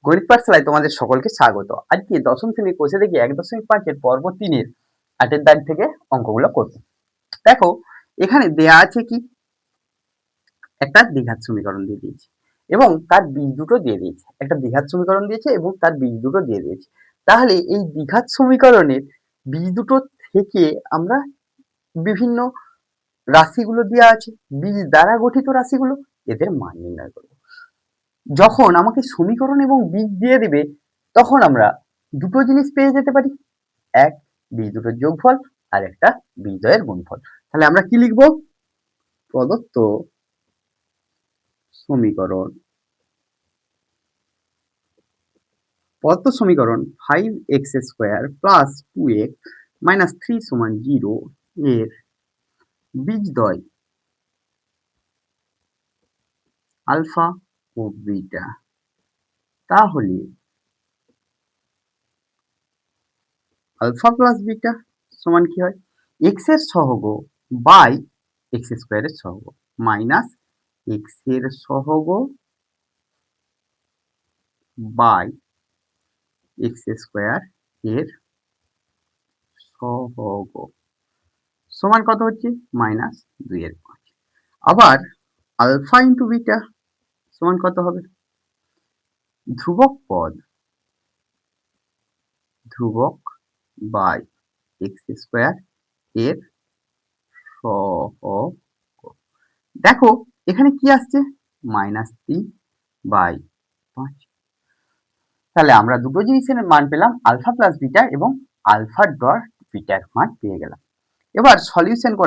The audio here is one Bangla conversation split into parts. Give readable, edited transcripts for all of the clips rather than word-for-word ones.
গণিত পাঠশালায় তোমাদের সকলকে স্বাগত। আজকে দশম শ্রেণীর কোষে দেখি 1.5 পর্ব 3-এর 8-এর দাগ থেকে অঙ্কগুলো করব। দেখো এখানে দেয়া আছে কি, একটা দ্বিঘাত সমীকরণ দিয়ে দিয়েছে এবং তার বীজ দুটো দিয়ে দিয়েছে। একটা দ্বিঘাত সমীকরণ দিয়েছে এবং তার বীজ দুটো দিয়ে দিয়েছে। তাহলে এই দ্বিঘাত সমীকরণের বীজ দুটো থেকে আমরা বিভিন্ন রাশিগুলো দেওয়া আছে, বীজ দ্বারা গঠিত রাশিগুলো, এদের মান নির্ণয় করব। যখন আমাকে সমীকরণ এবং বীজ দিয়ে দিবে তখন আমরা দুটো জিনিস পেয়ে যেতে পারি, এক বীজ দুটোর যোগফল আর একটা বীজদ্বয়ের গুণফল। তাহলে আমরা কি লিখব, প্রদত্ত সমীকরণ 5x² প্লাস 2x মাইনাস 3 সমান 0 এর বীজদ্বয় আলফা ও বিটা। তাহলে আলফা প্লাস বিটা সমান কি হয়, এক্স এর সহগ বাই x² এর সহগ মাইনাস এক্স এর সহগ বাই x² এর সহগ সমান কত হচ্ছে, -2/5। আবার আলফা ইন্টু বিটা সমান কত হবে, ধ্রুবক পদ ধ্রুবক বাই x² এর সহগ। দেখো এখানে কি আসছে, -3/5। তাহলে আমরা দুটো জিনিসের মান পেলাম, আলফা প্লাস বিটা এবং আলফা ডট বিটার মান পেয়ে গেলাম। এবার সলিউশনটা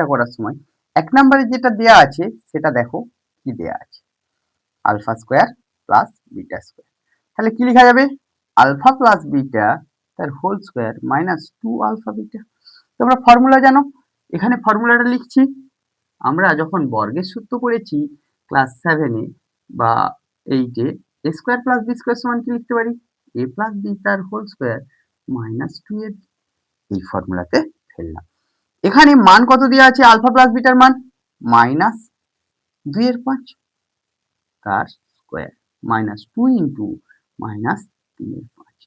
করার সময় 1 নম্বরে যেটা দেয়া আছে সেটা দেখো কি দেয়া আছে, alpha square plus beta square. তাহলে কি লেখা যাবে, আলফা প্লাস বিটা তার whole square minus 2 alpha beta. তোমরা ফর্মুলা জানো, এখানে ফর্মুলাটা লিখছি। আমরা যখন বর্গের সূত্র পড়েছি ক্লাস 7-এ বা 8-এ, a square plus b square সমান কি লিখতে পারি, a প্লাস b তার হোল স্কয়ার মাইনাস 2a। এই ফর্মুলাতে ফেললাম। এখানে মান কত দেওয়া আছে, আলফা প্লাস বিটার মান -2/5 তার স্কয়ার মাইনাস 2 ইন্টু -3/5,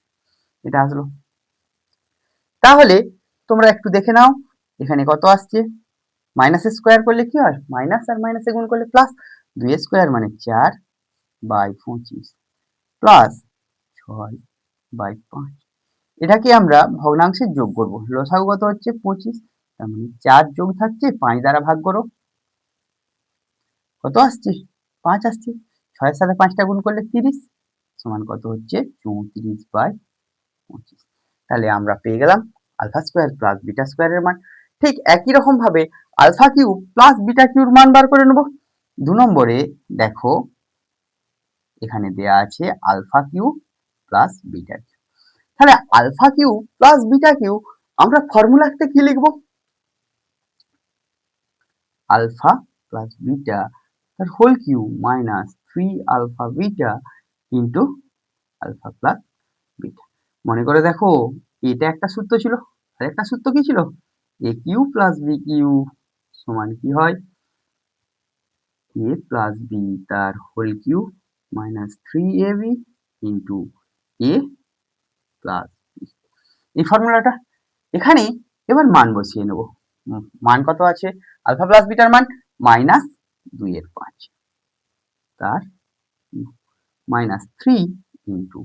এটা আসলো। তাহলে তোমরা একটু দেখে নাও এখানে কত আসছে, মাইনাসের স্কয়ার করলে কি হয়, মাইনাস আর মাইনাসে গুণ করলে প্লাস, 2 স্কয়ার মানে 4/25 প্লাস 6/5। এটাকে আমরা ভগ্নাংশে যোগ করব, লসাগু কত হচ্ছে 25, তার মানে 4 যোগ থাকছে 5 দ্বারা ভাগ করো, কত আসছে 5 আসছে। 6 এর সাথে 5টা গুণ করলে 30 সমান কত হচ্ছে 34/25। তাহলে আমরা পেয়ে গেলাম আলফা স্কয়ার প্লাস বিটা স্কয়ারের মান। ঠিক একই রকম ভাবে alpha cube plus beta cube মান বার করে নেব। 2 নম্বরে দেখো এখানে দেয়া আছে alpha cube plus beta cube. তাহলে alpha cube plus beta cube আমরা ফর্মুলাতে কি লিখব, আলফা প্লাস বিটা তার whole cube minus 3 alpha beta into alpha plus beta. মনে করে দেখো এটা একটা সূত্র ছিল, আর একটা সূত্র কি ছিল, A cube plus B cube সমান কি হয়, এ প্লাস বি তার whole cube minus 3ab into A plus B. এই ফর্মুলাটা এখানে এবার মান বসিয়ে নেব। মান কত আছে, আলফা প্লাস বিটার মান -2/5 তার -3 ইন্টু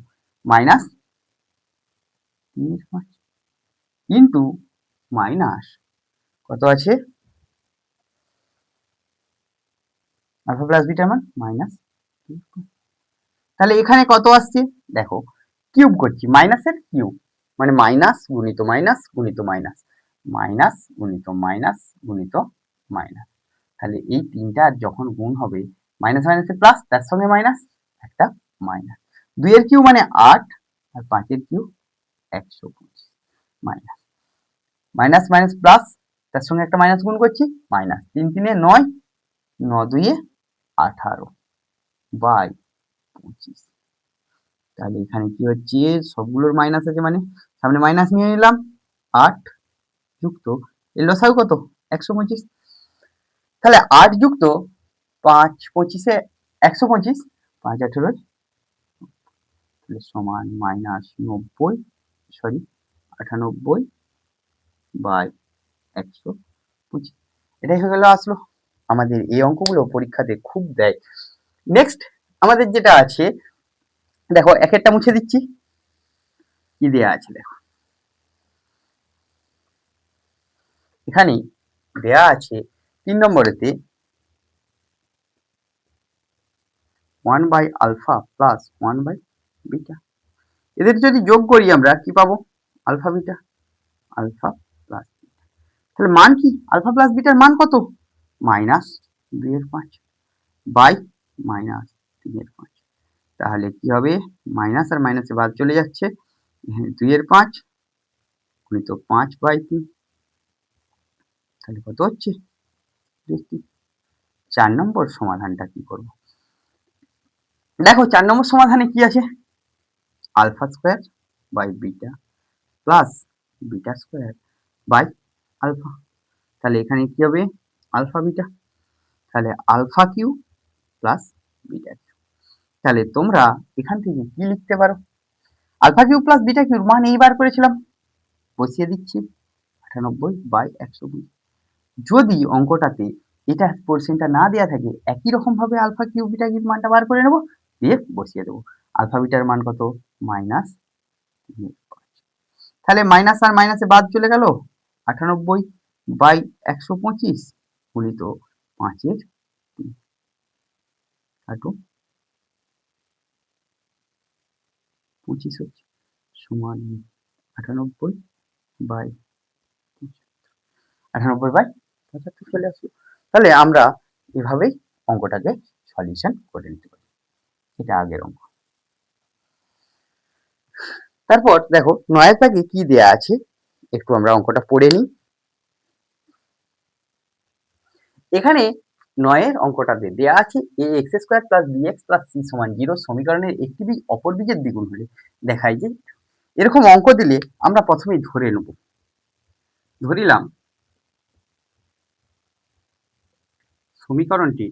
-3/5 ইন্টু মাইনাস কত আছে, আলফা প্লাস বিটার মান -2। তাহলে এখানে কত আসছে দেখো, কিউব করছি, মাইনাসের কিউব মানে মাইনাস গুণিত মাইনাস গুণিত মাইনাস, মাইনাস গুণিত মাইনাস গুণিত মাইনাস। তাহলে এই তিনটা যখন গুণ হবে, মাইনাস মাইনাসে প্লাস, তার সঙ্গে মাইনাস, একটা মাইনাস। 2 এর কিউব মানে 8 আর 5 এর cube 125 minus minus minus plus, তার সঙ্গে একটা মাইনাস গুণ করছি, মাইনাস 3 3 9, 9 2 18 বাই 25। তাহলে এখানে কি হচ্ছে, সবগুলোর মাইনাস আছে মানে সামনে মাইনাস নিয়ে নিলাম, 8 যুক্ত এর লসাগু কত 125। তাহলে 8 যুক্ত 5 25-এ 125, 5 সমান মাইনাস 90 সরি 98/125। এটাই হয়ে গেল আসলো। আমাদের এই অঙ্কগুলো পরীক্ষাতে খুব দেয়। নেক্সট আমাদের যেটা আছে দেখো, এক একটা মুছে দিচ্ছি। কি দেয়া আছে দেখো, এখানে দেয়া আছে 3 নম্বরেতে 1/α প্লাস 1/β। এদের যদি যোগ করি আমরা কি পাবো? Alpha beta, alpha plus. তাহলে মান কি? আলফা প্লাস বিটার মান কত? -2/5 বাই -3/5। তাহলে কি হবে? মাইনাস আর মাইনাসে বাদ চলে যাচ্ছে, 2/5 গুণিত 5/3। তাহলে কত হচ্ছে? 4 নম্বর সমাধানটা কি করব? দেখো 4 নম্বর সমাধানে কি আছে? Alpha square by beta plus beta square by alpha. তাহলে এখানে কি হবে? আলফা বিটা, তাহলে alpha cube plus beta cube. তাহলে তোমরা এখান থেকে কি লিখতে পারো? আলফা কিউ প্লাস বিটা কিউর মান এই বার করেছিলাম, বসিয়ে দিচ্ছি 98/120। যদি অঙ্কটাতে এটা পোর্শনটা না দেওয়া থাকে, একই রকম ভাবে আলফা কিউ বিটা কিউর মানটা বার করে নেব, দিয়ে বসিয়ে দেবো। আলফা বিটার মান কত? -3/5। তাহলে মাইনাস আর মাইনাসে বাদ চলে গেল, 98/125 গুণিত 5/3 25 হচ্ছে সমান 98/75 চলে আসলো। তাহলে আমরা এভাবেই অঙ্কটাকে সলিউশন করে নিতে পারি। এটা আগের অঙ্ক। তারপর দেখো 9 দাগে কি দেয়া আছে, একটু আমরা অঙ্কটা পড়ে নিই। এখানে 9 অঙ্কটাতে দেয়া আছে ax² + bx + c = 0 সমীকরণের একটি বীজ অপর বীজের দ্বিগুণ হলে দেখায় যে। এরকম অঙ্ক দিলে আমরা প্রথমেই ধরে নেব। ধরিলাম সমীকরণটি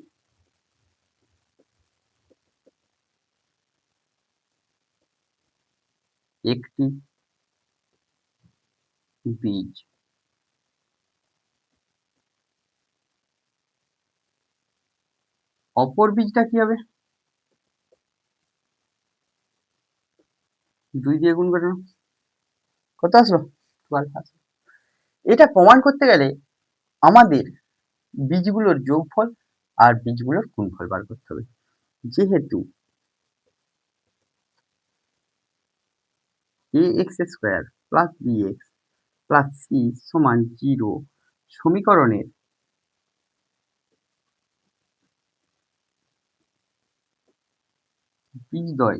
একটি বীজ। অপর বীজটা কি হবে? 2 দিয়ে গুণ করে নাও। কত আসলো? 12 আসলো। এটা প্রমাণ করতে গেলে আমাদের বীজগুলোর যোগফল আর বীজগুলোর গুণফল বার করতে হবে। যেহেতু ax² + bx + c = 0 সমীকরণের বীজদ্বয়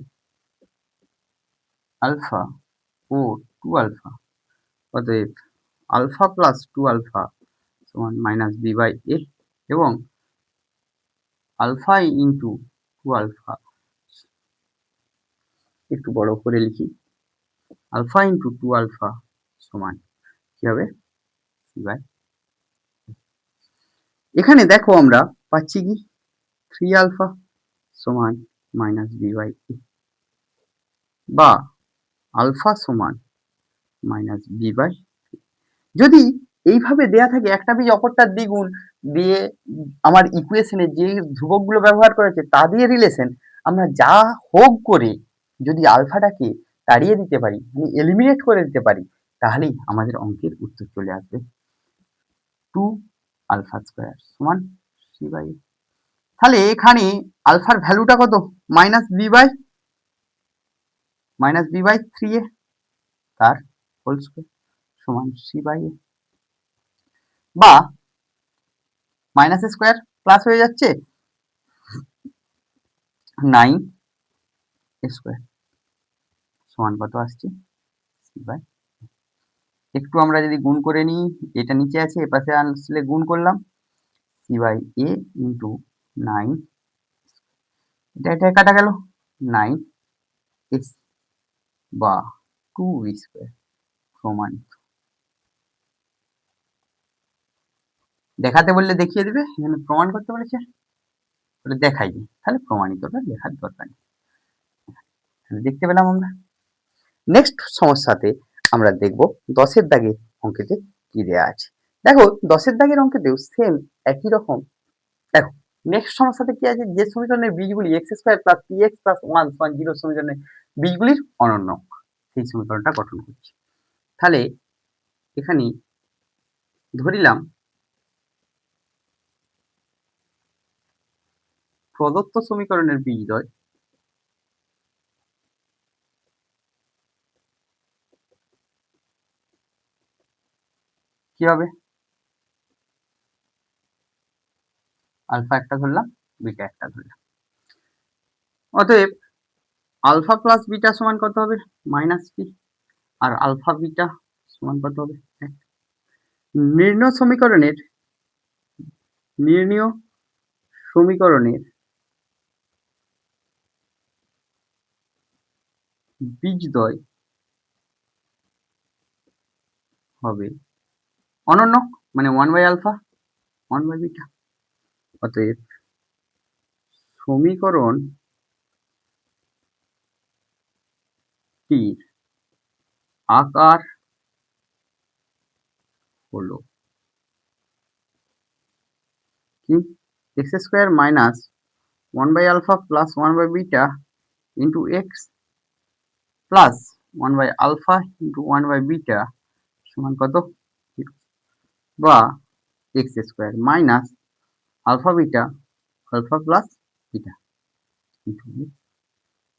আলফা ও 2α, অতএব আলফা প্লাস 2α = -b/a এবং আলফা ইন্টু 2α, একটু বড় করে লিখি, আলফা ইন্টু 2α সমান কি হবে? c/a। এখানে দেখো আমরা পাচ্ছি কি 3α সমান -b/a বা আলফা সমান -b/, যদি এইভাবে দেয়া থাকে একটা বীজ অপরটার দ্বিগুণ দিয়ে আমার ইকুয়েশনে যে ধ্রুবকগুলো ব্যবহার করেছে তা দিয়ে রিলেশন, আমরা যা হোক করে যদি আলফাটাকে তাড়িয়ে দিতে পারি, মানে এলিমিনেট করে দিতে পারি, তাহলেই আমাদের অঙ্কের উত্তর চলে আসবে 2α² সমান c/a। তাহলে এখানে আলফার ভ্যালুটা কত? -b/3a তার হোল স্কয়ার সমান c/a, বা মাইনাস স্কয়ার প্লাস হয়ে যাচ্ছে 9 সমান কত আসছে? c/a। একটু আমরা যদি গুণ করে নিই, এটা নিচে আছে এপাশে আসলে গুণ করলাম, c/a ইন্টু 9, এটা কাটা গেল 9s বা 2b² সমান। দেখাতে বললে দেখিয়ে দিবে, এখানে প্রমাণ করতে বলেছে। ওটা দেখাই দিই, তাহলে প্রমাণিতটা লেখার দরকার নেই। দেখতে পেলাম আমরা। নেক্সট সমস্যাতে আমরা দেখব 10-এর দাগের অঙ্কেতে কি দেয়া আছে। দেখো 10-এর দাগের অঙ্কেতেও সেম একই রকম। দেখো নেক্সট সমস্যাতে কি আছে, যে সমীকরণের বীজগুলি x² + px + 1 = 0 সমীকরণের বীজগুলির অনন্য, সেই সমীকরণটা গঠন করছি। তাহলে এখানে ধরিলাম প্রদত্ত সমীকরণের বীজদ্বয় কি হবে, আলফা একটা ধরলাম, বিটা একটা ধরলাম। অতএব আলফা প্লাস বিটা সমান কত হবে, -p, আর আলফা বিটা সমান কত হবে, 1। নির্ণয় সমীকরণের বীজদ্বয় হবে অনন্য, মানে 1/α 1/β। অতএব সমীকরণটির আকার হলো কি, x² - 1/α + 1/β into x plus 1/α into 1/β সমান কত, 0, বা x² minus alpha beta alpha plus beta into x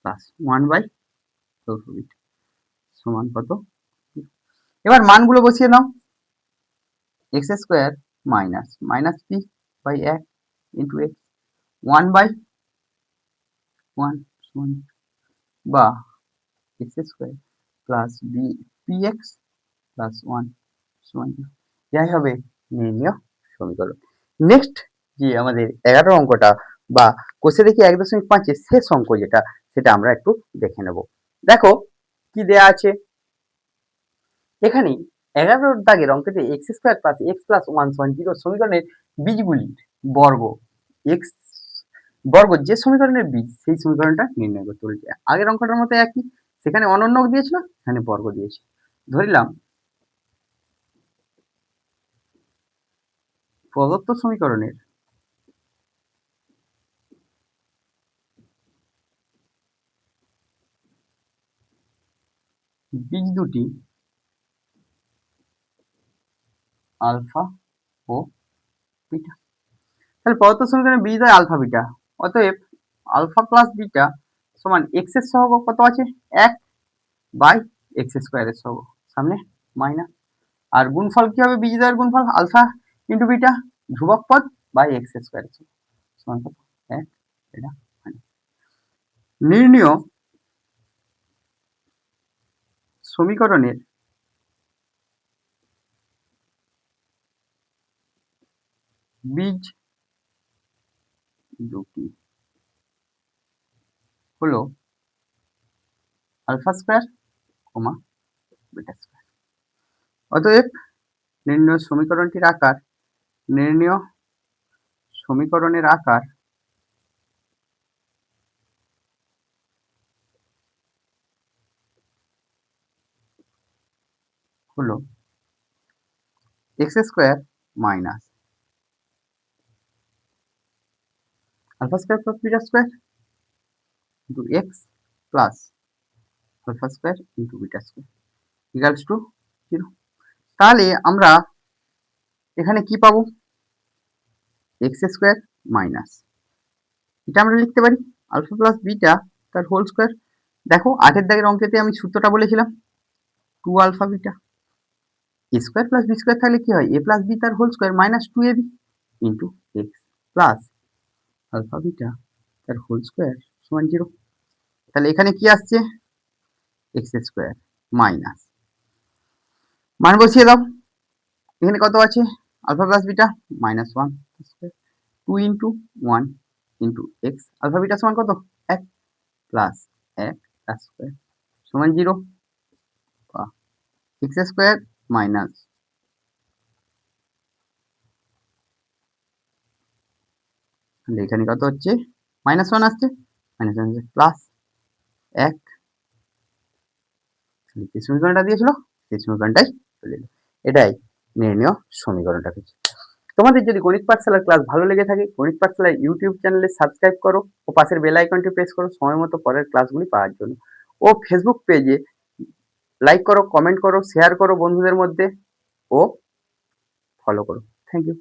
plus 1/alpha beta সমান কত, 0। এবার মানগুলো বসিয়ে নাও, x² minus -p/1 into x 1/1 সমান, বা x² plus px plus 1 সমান 0। এটাই হবে নির্ণয় সমীকরণ। নেক্সট যে আমাদের 11 অঙ্কটা বা কোষে দেখি 1.5 এর শেষ অঙ্ক যেটা, সেটা আমরা একটু দেখে নেব। দেখো কি দেয়া আছে এখানে 11 দাগের অঙ্কতে x² + x + 1 = 0 সমীকরণের বীজগুলির বর্গ, x বর্গ যে সমীকরণের বীজ সেই সমীকরণটা নির্ণয় করতে বলেছে। আগের অঙ্কটার মতো একই, সেখানে অনন্য দিয়েছিল, এখানে বর্গ দিয়েছে। ধরিলাম প্রদত্ত সমীকরণের বীজ দুটি আলফা ও বিটা। তাহলে প্রদত্ত সমীকরণের বীজদ্বয় আলফা বিটা, অতএব আলফা প্লাস বিটা সমান x এর সহগ কত আছে, 1/x² এর সহগ, সামনে মাইনাস, আর গুণফল কি হবে, বীজদ্বয়ের গুণফল আলফা ইন্টু বিটা ধ্রুবক পদ বাই x² এর সমান কত, 1। এটা নির্ণয় সমীকরণের বীজ দুটি হলো আলফা স্কয়ার, বিটা স্কয়ার। অতএব নির্ণয় সমীকরণের আকার হলো x² minus alpha square plus beta square into x plus alpha square into beta square equals to 0। তাহলে আমরা এখানে কি পাবো, x² মাইনাস, এটা আমরা লিখতে পারি আলফা প্লাস বিটা তার হোল স্কয়ার। দেখো 8 দাগের অঙ্কেতে আমি সূত্রটা বলেছিলাম 2α beta, a square plus B square থাকলে কি হয়, a প্লাস বি তার whole square minus 2ab into X plus alpha beta তার হোল স্কয়ার সমান 0। তাহলে এখানে কি আসছে, x² মাইনাস, মান বসিয়ে দাও, এখানে কত আছে, alpha plus beta -1 2 into 1 into x, alpha beta সমান কত, 1 প্লাস 1 তার স্কয়ার সমান 0, বা x² মাইনাস তাহলে এখানে কত হচ্ছে -1 আসছে, -1 হচ্ছে +1। যে সমীকরণটা দিয়েছিল সেই সমীকরণটাই চলে এলো। এটাই নির্ণেয় সমীকরণটা হচ্ছে। তোমাদের যদি গণিত পাঠশালার ক্লাস ভালো লেগে থাকে গণিত পাঠশালার ইউটিউব চ্যানেলে সাবস্ক্রাইব করো ও পাশের বেল আইকনটি প্রেস করো সময় মতো পরের ক্লাসগুলি পাওয়ার জন্য। ও ফেসবুক পেজে লাইক করো, কমেন্ট করো, শেয়ার করো বন্ধুদের মধ্যে ও ফলো করো। Thank you.